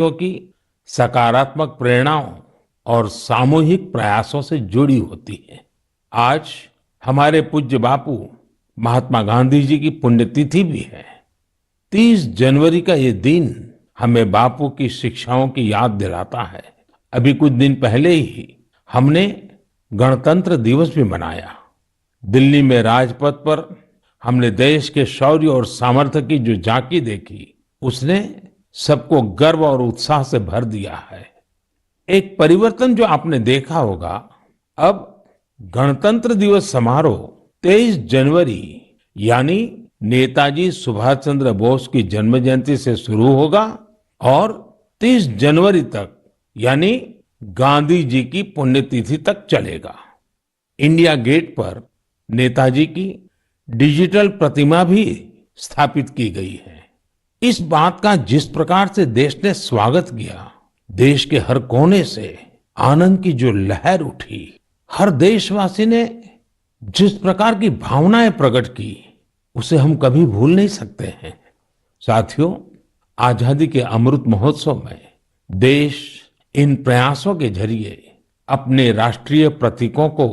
की सकारात्मक प्रेरणाओं और सामूहिक प्रयासों से जुड़ी होती है। आज हमारे पूज्य बापू महात्मा गांधी जी की पुण्यतिथि भी है। 30 जनवरी का ये दिन हमें बापू की शिक्षाओं की याद दिलाता है। अभी कुछ दिन पहले ही हमने गणतंत्र दिवस भी मनाया। दिल्ली में राजपथ पर हमने देश के शौर्य और सामर्थ्य की जो झांकी देखी, उसने सबको गर्व और उत्साह से भर दिया है। एक परिवर्तन जो आपने देखा होगा, अब गणतंत्र दिवस समारोह 23 जनवरी यानी नेताजी सुभाष चंद्र बोस की जन्म जयंती से शुरू होगा और 30 जनवरी तक यानी गांधी जी की पुण्यतिथि तक चलेगा। इंडिया गेट पर नेताजी की डिजिटल प्रतिमा भी स्थापित की गई है। इस बात का जिस प्रकार से देश ने स्वागत किया, देश के हर कोने से आनंद की जो लहर उठी, हर देशवासी ने जिस प्रकार की भावनाएं प्रकट की, उसे हम कभी भूल नहीं सकते हैं। साथियों, आजादी के अमृत महोत्सव में देश इन प्रयासों के जरिए अपने राष्ट्रीय प्रतीकों को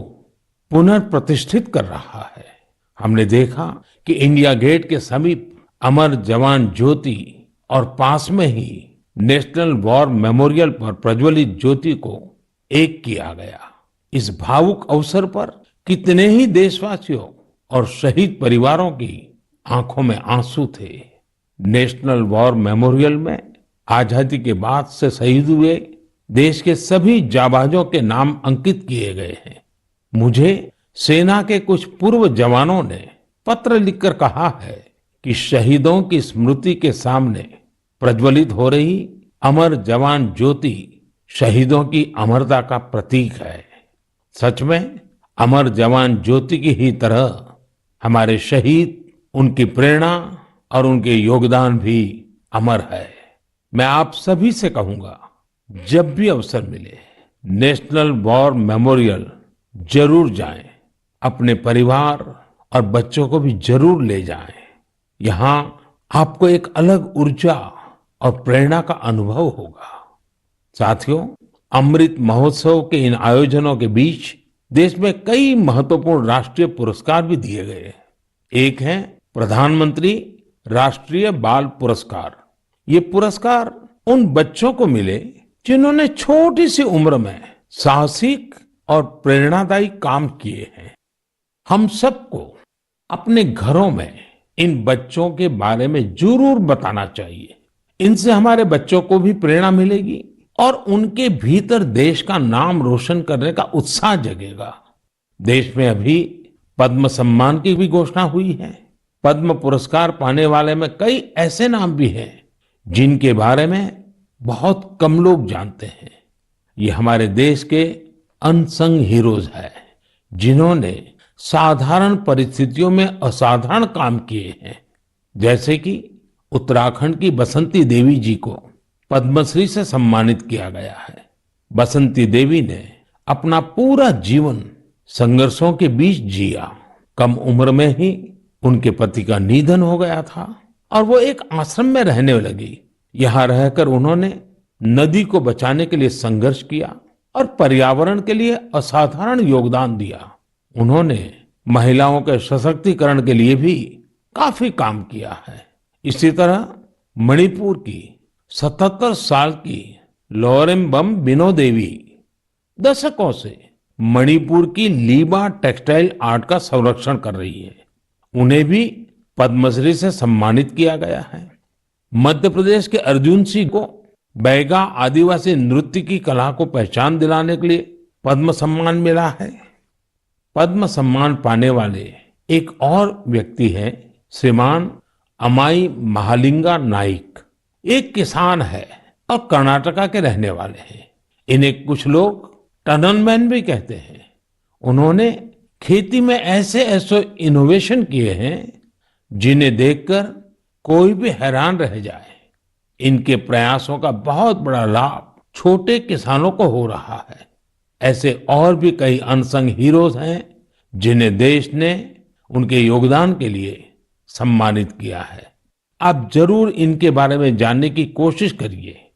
पुनर्प्रतिष्ठित कर रहा है। हमने देखा कि इंडिया गेट के समीप अमर जवान ज्योति और पास में ही नेशनल वॉर मेमोरियल पर प्रज्वलित ज्योति को एक किया गया। इस भावुक अवसर पर कितने ही देशवासियों और शहीद परिवारों की आंखों में आंसू थे। नेशनल वॉर मेमोरियल में आजादी के बाद से शहीद हुए देश के सभी जाबाजों के नाम अंकित किए गए हैं। मुझे सेना के कुछ पूर्व जवानों ने पत्र लिखकर कहा है कि शहीदों की स्मृति के सामने प्रज्वलित हो रही अमर जवान ज्योति शहीदों की अमरता का प्रतीक है। सच में अमर जवान ज्योति की ही तरह हमारे शहीद, उनकी प्रेरणा और उनके योगदान भी अमर है। मैं आप सभी से कहूंगा, जब भी अवसर मिले नेशनल वॉर मेमोरियल जरूर जाएं, अपने परिवार और बच्चों को भी जरूर ले जाएं। यहाँ आपको एक अलग ऊर्जा और प्रेरणा का अनुभव होगा। साथियों, अमृत महोत्सव के इन आयोजनों के बीच देश में कई महत्वपूर्ण राष्ट्रीय पुरस्कार भी दिए गए। एक है प्रधानमंत्री राष्ट्रीय बाल पुरस्कार। ये पुरस्कार उन बच्चों को मिले जिन्होंने छोटी सी उम्र में साहसिक और प्रेरणादायी काम किए हैं। हम सबको अपने घरों में इन बच्चों के बारे में जरूर बताना चाहिए। इनसे हमारे बच्चों को भी प्रेरणा मिलेगी और उनके भीतर देश का नाम रोशन करने का उत्साह जगेगा। देश में अभी पद्म सम्मान की भी घोषणा हुई है। पद्म पुरस्कार पाने वाले में कई ऐसे नाम भी हैं जिनके बारे में बहुत कम लोग जानते हैं। ये हमारे देश के अनसंग हीरोज हैं, जिन्होंने साधारण परिस्थितियों में असाधारण काम किए हैं। जैसे कि उत्तराखंड की बसंती देवी जी को पद्मश्री से सम्मानित किया गया है। बसंती देवी ने अपना पूरा जीवन संघर्षों के बीच जिया। कम उम्र में ही उनके पति का निधन हो गया था और वो एक आश्रम में रहने लगी। यहाँ रहकर उन्होंने नदी को बचाने के लिए संघर्ष किया और पर्यावरण के लिए असाधारण योगदान दिया। उन्होंने महिलाओं के सशक्तिकरण के लिए भी काफी काम किया है। इसी तरह मणिपुर की 77 साल की लोरेम्बम बिनो देवी दशकों से मणिपुर की लीबा टेक्सटाइल आर्ट का संरक्षण कर रही है। उन्हें भी पद्मश्री से सम्मानित किया गया है। मध्य प्रदेश के अर्जुन सिंह को बैगा आदिवासी नृत्य की कला को पहचान दिलाने के लिए पद्म सम्मान मिला है। पद्म सम्मान पाने वाले एक और व्यक्ति हैं श्रीमान अमाई महालिंगा नाइक। एक किसान है और कर्नाटका के रहने वाले हैं। इन्हें कुछ लोग टनल मैन भी कहते हैं। उन्होंने खेती में ऐसे ऐसे इनोवेशन किए हैं जिन्हें देखकर कोई भी हैरान रह जाए। इनके प्रयासों का बहुत बड़ा लाभ छोटे किसानों को हो रहा है। ऐसे और भी कई अनसंग हीरोज हैं जिन्हें देश ने उनके योगदान के लिए सम्मानित किया है। आप जरूर इनके बारे में जानने की कोशिश करिए।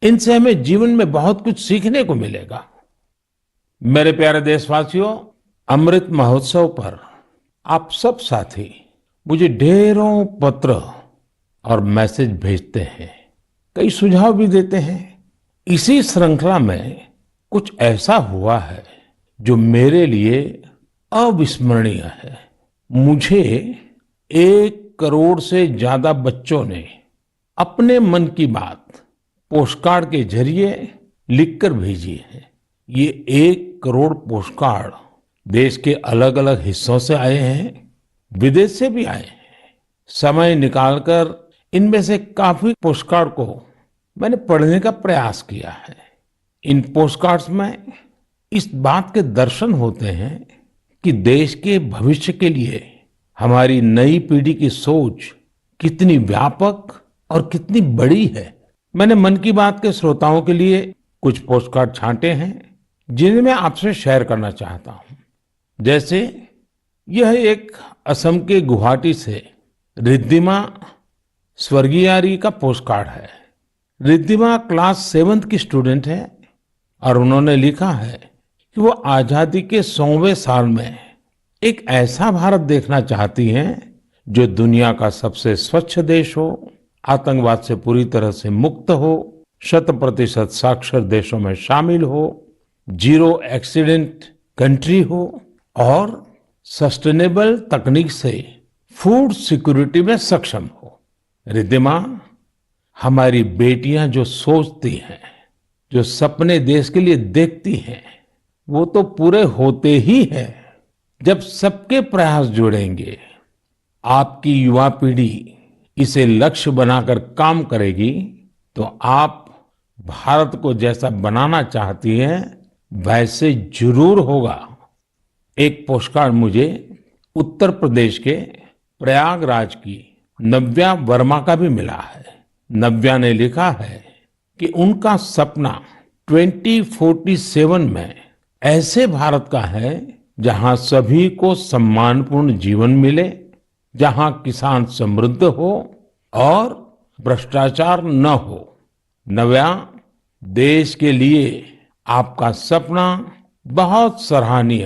इनसे हमें जीवन में बहुत कुछ सीखने को मिलेगा। मेरे प्यारे देशवासियों, अमृत महोत्सव पर आप सब साथी मुझे ढेरों पत्र और मैसेज भेजते हैं, कई सुझाव भी देते हैं। इसी श्रृंखला में कुछ ऐसा हुआ है जो मेरे लिए अविस्मरणीय है। मुझे 1 करोड़ से ज्यादा बच्चों ने अपने मन की बात पोस्टकार्ड के जरिए लिखकर भेजी है। ये 1 करोड़ पोस्टकार्ड देश के अलग अलग हिस्सों से आए हैं, विदेश से भी आए हैं। समय निकालकर इनमें से काफी पोस्टकार्ड को मैंने पढ़ने का प्रयास किया है। इन पोस्टकार्ड्स में इस बात के दर्शन होते हैं कि देश के भविष्य के लिए हमारी नई पीढ़ी की सोच कितनी व्यापक और कितनी बड़ी है। मैंने मन की बात के श्रोताओं के लिए कुछ पोस्टकार्ड छांटे हैं जिन्हें मैं आपसे शेयर करना चाहता हूं। जैसे यह एक असम के गुवाहाटी से रिद्धिमा स्वर्गियारी का पोस्टकार्ड है। रिद्धिमा क्लास 7th की स्टूडेंट है और उन्होंने लिखा है कि वो आजादी के 100वें साल में एक ऐसा भारत देखना चाहती हैं जो दुनिया का सबसे स्वच्छ देश हो, आतंकवाद से पूरी तरह से मुक्त हो, 100% साक्षर देशों में शामिल हो, जीरो एक्सीडेंट कंट्री हो और सस्टेनेबल तकनीक से फूड सिक्योरिटी में सक्षम हो। रिद्धिमा, हमारी बेटियां जो सोचती हैं, जो सपने देश के लिए देखती हैं, वो तो पूरे होते ही हैं जब सबके प्रयास जुड़ेंगे। आपकी युवा पीढ़ी इसे लक्ष्य बनाकर काम करेगी तो आप भारत को जैसा बनाना चाहती हैं वैसे जरूर होगा। एक पोस्टकार्ड मुझे उत्तर प्रदेश के प्रयागराज की नव्या वर्मा का भी मिला है। नव्या ने लिखा है कि उनका सपना 2047 में ऐसे भारत का है जहां सभी को सम्मानपूर्ण जीवन मिले, जहां किसान समृद्ध हो और भ्रष्टाचार न हो। नव्या, देश के लिए आपका सपना बहुत सराहनीय है।